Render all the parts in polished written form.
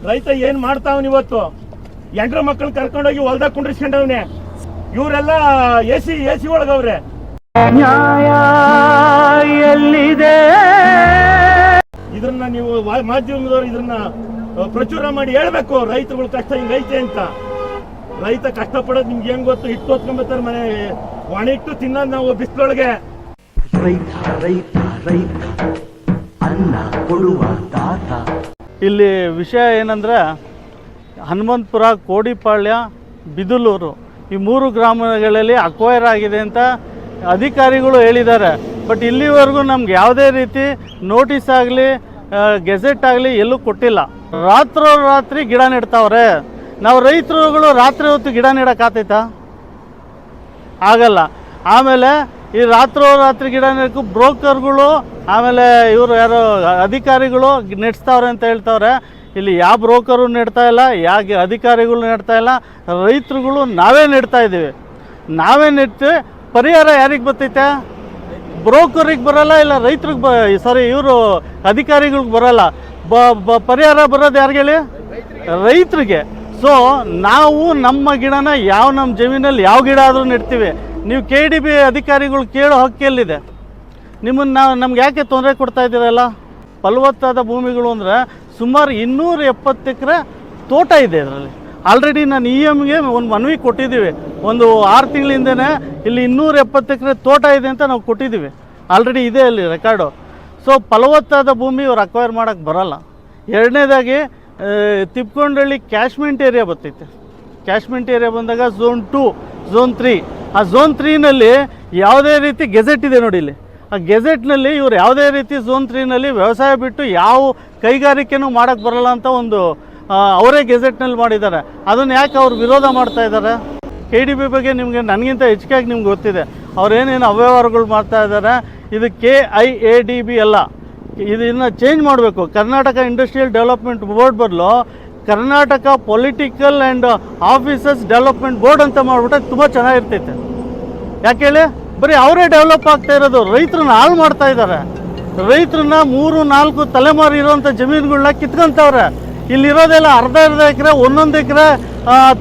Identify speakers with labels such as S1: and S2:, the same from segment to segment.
S1: ರೈತ ಏನ್ ಮಾಡ್ತಾವನ್ ಇವತ್ತು? ಎಂಟ್ರ ಮಕ್ಕಳನ್ನ ಕರ್ಕೊಂಡೋಗಿ ಹೊಲ್ದಾಗ ಕುಂಡ್ರಿಸ್ಕೊಂಡವ್ನೆ. ಇವರೆಲ್ಲ ಎಸಿ ಒಳಗವ್ರೆ. ನ್ಯಾಯ ಎಲ್ಲಿದೆ? ಇದನ್ನ ನೀವು ಮಾಧ್ಯಮದವರು ಇದನ್ನ ಪ್ರಚುರ ಮಾಡಿ ಹೇಳ್ಬೇಕು. ರೈತಗಳು ಕಷ್ಟ ಹಿಂಗೈತೆ ಅಂತ. ರೈತ ಕಷ್ಟ ಪಡೋದು ನಿಮ್ಗೆ ಹೆಂಗ್ ಗೊತ್ತು? ಇಟ್ಟು ಹೊತ್ಕೊಂಡ್ಬರ್ತಾರೆ ಮನೆ ಒಣ ಇಟ್ಟು ತಿನ್ನೋದು ನಾವು ಬಿಸಿಲೊಳಗೆ.
S2: ಅನ್ನ ಕೊಡುವ ತಾತ.
S3: ಇಲ್ಲಿ ವಿಷಯ ಏನಂದರೆ ಹನುಮಂತಪುರ, ಕೋಡಿಪಾಳ್ಯ, ಬಿದಲೂರು ಈ 3 ಗ್ರಾಮಗಳಲ್ಲಿ ಅಕ್ವೈರ್ ಆಗಿದೆ ಅಂತ ಅಧಿಕಾರಿಗಳು ಹೇಳಿದ್ದಾರೆ. ಬಟ್ ಇಲ್ಲಿವರೆಗೂ ನಮ್ಗೆ ಯಾವುದೇ ರೀತಿ ನೋಟಿಸ್ ಆಗಲಿ ಗೆಜೆಟ್ ಆಗಲಿ ಎಲ್ಲೂ ಕೊಟ್ಟಿಲ್ಲ. ರಾತ್ರಿ ಗಿಡ ನೆಡ್ತಾವ್ರೆ. ನಾವು ರೈತರುಗಳು ರಾತ್ರಿ ಹೊತ್ತು ಗಿಡ ನೆಡೋಕ್ಕಾಗ್ತೈತಾ? ಆಗಲ್ಲ. ಆಮೇಲೆ ಈ ರಾತ್ರಿ ಗಿಡ ನೆಡಕ್ಕೂ ಬ್ರೋಕರ್ಗಳು ಆಮೇಲೆ ಇವರು ಯಾರೋ ಅಧಿಕಾರಿಗಳು ನೆಡ್ಸ್ತಾವ್ರೆ ಅಂತ ಹೇಳ್ತಾವ್ರೆ. ಇಲ್ಲಿ ಯಾವ ಬ್ರೋಕರು ನೆಡ್ತಾ ಇಲ್ಲ, ಯಾವ ಅಧಿಕಾರಿಗಳು ನೆಡ್ತಾ ಇಲ್ಲ. ರೈತರುಗಳು ನಾವೇ ನೆಡ್ತಾ ಇದ್ದೀವಿ. ನಾವೇ ನೆಡ್ತೀವಿ. ಪರಿಹಾರ ಯಾರಿಗೆ ಬರ್ತೈತೆ? ಬ್ರೋಕರಿಗೆ ಬರಲ್ಲ, ಇಲ್ಲ ರೈತರಿಗೆ ಇವರು ಅಧಿಕಾರಿಗಳಿಗೆ ಬರಲ್ಲ. ಪರಿಹಾರ ಬರೋದು ಯಾರಿಗೆ ಹೇಳಿ? ರೈತರಿಗೆ. ಸೊ ನಾವು ನಮ್ಮ ಗಿಡನ ನಮ್ಮ ಜಮೀನಲ್ಲಿ ಯಾವ ಗಿಡ ಆದರೂ ನೆಡ್ತೀವಿ. ನೀವು KDB ಅಧಿಕಾರಿಗಳು ಕೇಳೋ ಹಕ್ಕೆಲ್ಲಿದೆ? ನಮ್ಗೆ ಯಾಕೆ ತೊಂದರೆ ಕೊಡ್ತಾ ಇದ್ದೀರಲ್ಲ? ಫಲವತ್ತಾದ ಭೂಮಿಗಳು ಅಂದರೆ ಸುಮಾರು 270 ಎಕರೆ ತೋಟ ಇದೆ ಇದರಲ್ಲಿ. ಆಲ್ರೆಡಿ ನಾನು EMಗೆ ಒಂದು ಮನವಿ ಕೊಟ್ಟಿದ್ದೀವಿ. ಒಂದು 6 ತಿಂಗಳಿಂದನೇ ಇಲ್ಲಿ 270 ಎಕರೆ ತೋಟ ಇದೆ ಅಂತ ನಾವು ಕೊಟ್ಟಿದ್ದೀವಿ. ಆಲ್ರೆಡಿ ಇದೆ ಅಲ್ಲಿ ರೆಕಾರ್ಡು. ಸೊ ಫಲವತ್ತಾದ ಭೂಮಿ ಇವ್ರು ಅಕ್ವೈರ್ ಮಾಡೋಕ್ಕೆ ಬರೋಲ್ಲ. ಎರಡನೇದಾಗಿ ತಿಪ್ಕೊಂಡಳ್ಳಿ ಕ್ಯಾಶ್ಮೆಂಟ್ ಏರಿಯಾ ಬರ್ತೈತೆ. ಕ್ಯಾಶ್ಮೆಂಟ್ ಏರಿಯಾ ಬಂದಾಗ ಝೋನ್ 2, ಝೋನ್ 3. ಆ ಝೋನ್ 3ನಲ್ಲಿ ಯಾವುದೇ ರೀತಿ ಗೆಜೆಟ್ ಇದೆ ನೋಡಿ. ಇಲ್ಲಿ ಆ ಗೆಜೆಟ್ನಲ್ಲಿ ಇವ್ರು ಯಾವುದೇ ರೀತಿ ಝೋನ್ 3ನಲ್ಲಿ ವ್ಯವಸಾಯ ಬಿಟ್ಟು ಯಾವ ಕೈಗಾರಿಕೆನೂ ಮಾಡೋಕ್ಕೆ ಬರೋಲ್ಲ ಅಂತ ಒಂದು ಅವರೇ ಗೆಜೆಟ್ನಲ್ಲಿ ಮಾಡಿದ್ದಾರೆ. ಅದನ್ನು ಯಾಕೆ ಅವ್ರು ವಿರೋಧ ಮಾಡ್ತಾ ಇದ್ದಾರೆ? KDB ಬಗ್ಗೆ ನನಗಿಂತ ಹೆಚ್ಚಿಗೆ ನಿಮ್ಗೆ ಗೊತ್ತಿದೆ. ಅವ್ರೇನೇನು ಅವ್ಯವಹಾರಗಳು ಮಾಡ್ತಾ ಇದ್ದಾರೆ. ಇದು KIADB ಅಲ್ಲ, ಇದನ್ನು ಚೇಂಜ್ ಮಾಡಬೇಕು. ಕರ್ನಾಟಕ ಇಂಡಸ್ಟ್ರಿಯಲ್ ಡೆವಲಪ್ಮೆಂಟ್ ಬೋರ್ಡ್ ಬದಲು Karnataka political and officers development board ಅಂತ ಮಾಡಿಬಿಟ್ರೆ ತುಂಬ ಚೆನ್ನಾಗಿರ್ತೈತೆ. ಯಾಕೆ ಹೇಳಿ? ಬರೀ ಅವರೇ ಡೆವಲಪ್ ಆಗ್ತಾ ಇರೋದು, ರೈತರನ್ನ ಹಾಳು ಮಾಡ್ತಾ ಇದ್ದಾರೆ. ರೈತರನ್ನ 3-4 ತಲೆಮಾರು ಇರೋವಂಥ ಜಮೀನುಗಳನ್ನ ಕಿತ್ಕೊಂತವ್ರೆ. ಇಲ್ಲಿರೋದೆಲ್ಲ ಅರ್ಧ ಎಕರೆ, 1 ಎಕರೆ,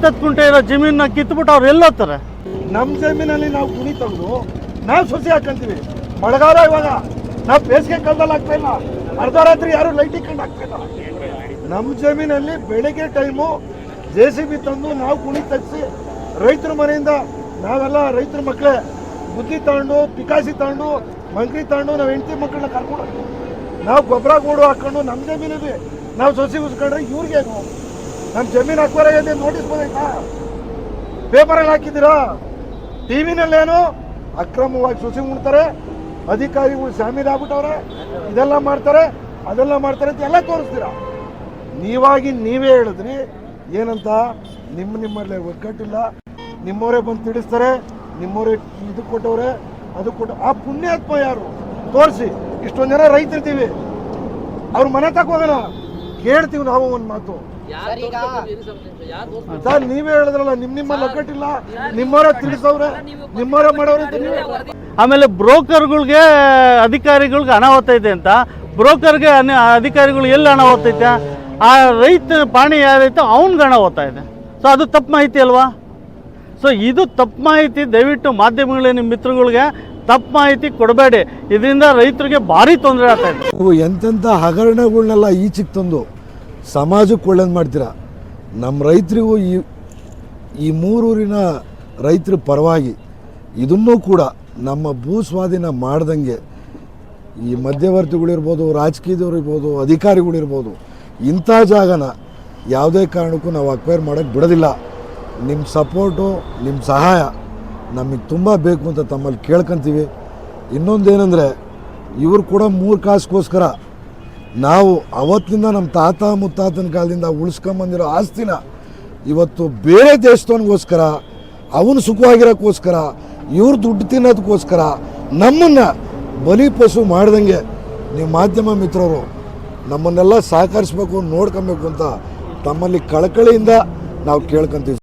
S3: 10 ಗುಂಟೆ ಇರೋ ಜಮೀನನ್ನ ಕಿತ್ಬಿಟ್ಟು ಅವ್ರು ಎಲ್ಲೋಗ್ತಾರೆ.
S1: ನಮ್ಮ ಜಮೀನಲ್ಲಿ ನಾವು ಕುಣಿ ತೆಗೆದು ನಾವು ಸೊಸೆ ಹಾಕೊಂತೀವಿ. ಮಳೆಗಾಲ ಇವಾಗ ನಾವು ಬೇಸಿಗೆ ಕಾಲದಲ್ಲಿ ಆಗ್ತಾ ಇಲ್ಲ. ಅರ್ಧ ರಾತ್ರಿ ಯಾರು ಲೈಟ್ ಇಟ್ಕೊಂಡು ಆಗ್ತಾ ಇಲ್ಲ. ನಮ್ಮ ಜಮೀನಲ್ಲಿ ಬೆಳಗ್ಗೆ ಟೈಮು JCB ತಂದು ನಾವು ಕುಣಿ ತೆಗೆಸಿ ರೈತರ ಮನೆಯಿಂದ ನಾವೆಲ್ಲ ರೈತರ ಮಕ್ಕಳೇ ಬುದ್ಧಿ ತಗೊಂಡು, ಪಿಕಾಸಿ ತಗೊಂಡು, ಮಂಕ್ರಿ ತಗೊಂಡು ನಾವು ಹೆಂಡತಿ ಮಕ್ಕಳನ್ನ ಕರ್ಕೊಂಡು ನಾವು ಗೊಬ್ಬರ ಗೂಡು ಹಾಕೊಂಡು ನಮ್ಮ ಜಮೀನಿಗೆ ನಾವು ಸೊಸಿ ಉಸ್ಕೊಂಡ್ರೆ ಇವ್ರಿಗೆ ನಮ್ಮ ಜಮೀನು ಅಕ್ವೈರ್ ನೋಟಿಸ್ ಬಂದೈತಾ? ಪೇಪರಲ್ಲಿ ಹಾಕಿದ್ದೀರಾ? TVನಲ್ಲೇನು ಅಕ್ರಮವಾಗಿ ಸೊಸಿ ಉಣ್ತಾರೆ, ಅಧಿಕಾರಿಗಳು ಶಾಮೀಲ್ ಆಗ್ಬಿಟ್ಟವ್ರೆ, ಇದೆಲ್ಲ ಮಾಡ್ತಾರೆ, ಅದೆಲ್ಲ ಮಾಡ್ತಾರೆ ಅಂತ ಎಲ್ಲ ತೋರಿಸ್ತೀರಾ. ನೀವೇ ಹೇಳಿದ್ರಿ ಏನಂತ? ನಿಮ್ಮಲ್ಲೇ ಒಗ್ಗಟ್ಟಿಲ್ಲ, ನಿಮ್ಮವರೇ ಬಂದು ತಿಳಿಸ್ತಾರೆ, ನಿಮ್ಮವರೇ ಇದು ಕೊಟ್ಟವ್ರೆ, ಅದು ಕೊಟ್ಟು. ಆ ಪುಣ್ಯಾತ್ಮ ಯಾರು ತೋರಿಸಿ. ಇಷ್ಟೊಂದು ಜನ ರೈತರಿದ್ದೀವಿ, ಅವ್ರ ಮನೆ ತಗೋಗೋಣ, ಕೇಳ್ತೀವಿ ನಾವು ಒಂದು ಮಾತು. ಸರ್ ನೀವೇ ಹೇಳಿದ್ರಲ್ಲ, ನಿಮ್ಮಲ್ಲಿ ಒಗ್ಗಟ್ಟಿಲ್ಲ, ನಿಮ್ಮವರೇ ತಿಳಿಸವ್ರೆ, ನಿಮ್ಮವರೇ ಮಾಡೋರು ಅಂತ ನೀವೇ.
S3: ಆಮೇಲೆ ಬ್ರೋಕರ್ಗಳಿಗೆ ಅಧಿಕಾರಿಗಳಿಗೆ ಹಣ ಹೋಗ್ತೈತೆ ಅಂತ, ಬ್ರೋಕರ್ಗೆ ಅಧಿಕಾರಿಗಳು ಎಲ್ಲಿ ಹಣ ಹೋಗ್ತೈತೆ? ಆ ರೈತ ಪಾಣಿ ಯಾರೈತೋ ಅವ್ನಿಗೆ ಹಣ ಹೋಗ್ತಾ ಇದೆ. ಸೊ ಅದು ತಪ್ಪು ಮಾಹಿತಿ ಅಲ್ವಾ? ಸೊ ಇದು ತಪ್ಪು ಮಾಹಿತಿ. ದಯವಿಟ್ಟು ಮಾಧ್ಯಮಗಳೇ ನಿಮ್ಮ ಮಿತ್ರಗಳಿಗೆ ತಪ್ಪು ಮಾಹಿತಿ ಕೊಡಬೇಡಿ. ಇದರಿಂದ ರೈತರಿಗೆ ಭಾರಿ ತೊಂದರೆ ಆಗ್ತಾ ಇದೆ.
S4: ನೀವು ಎಂತೆಂಥ ಹಗರಣಗಳನ್ನೆಲ್ಲ ಈಚೆಗೆ ತಂದು ಸಮಾಜಕ್ಕೆ ಒಳ್ಳೇದು ಮಾಡ್ತೀರಾ. ನಮ್ಮ ರೈತರಿಗೂ ಈ 3 ಊರಿನ ರೈತರ ಪರವಾಗಿ ಇದನ್ನೂ ಕೂಡ ನಮ್ಮ ಭೂ ಸ್ವಾಧೀನ ಮಾಡ್ದಂಗೆ ಈ ಮಧ್ಯವರ್ತಿಗಳಿರ್ಬೋದು, ರಾಜಕೀಯದವ್ರು ಇರ್ಬೋದು, ಅಧಿಕಾರಿಗಳಿರ್ಬೋದು, ಇಂಥ ಜಾಗನ ಯಾವುದೇ ಕಾರಣಕ್ಕೂ ನಾವು ಅಕ್ವೈರ್ ಮಾಡೋಕ್ಕೆ ಬಿಡೋದಿಲ್ಲ. ನಿಮ್ಮ ಸಪೋರ್ಟು, ನಿಮ್ಮ ಸಹಾಯ ನಮಗೆ ತುಂಬ ಬೇಕು ಅಂತ ತಮ್ಮಲ್ಲಿ ಕೇಳ್ಕೊತೀವಿ. ಇನ್ನೊಂದೇನೆಂದರೆ ಇವರು ಕೂಡ 3 ಕಾಸಿಗೋಸ್ಕರ ನಾವು ಅವತ್ತಿಂದ ನಮ್ಮ ತಾತ ಮುತ್ತಾತನ ಕಾಲದಿಂದ ಉಳಿಸ್ಕೊಂಬಂದಿರೋ ಆಸ್ತಿನ ಇವತ್ತು ಬೇರೆ ದೇಶದವನಿಗೋಸ್ಕರ, ಅವನು ಸುಖವಾಗಿರೋಕ್ಕೋಸ್ಕರ, ಇವ್ರು ದುಡ್ಡು ತಿನ್ನೋದಕ್ಕೋಸ್ಕರ ನಮ್ಮನ್ನು ಬಲಿಪಶು ಮಾಡ್ದಂಗೆ ನೀವು ಮಾಧ್ಯಮ ಮಿತ್ರರು ನಮ್ಮನ್ನೆಲ್ಲ ಸಹಕರಿಸಬೇಕು, ನೋಡ್ಕೊಬೇಕು ಅಂತ ತಮ್ಮಲ್ಲಿ ಕಳಕಳಿಯಿಂದ ನಾವು ಕೇಳ್ಕೊಂತೀವಿ.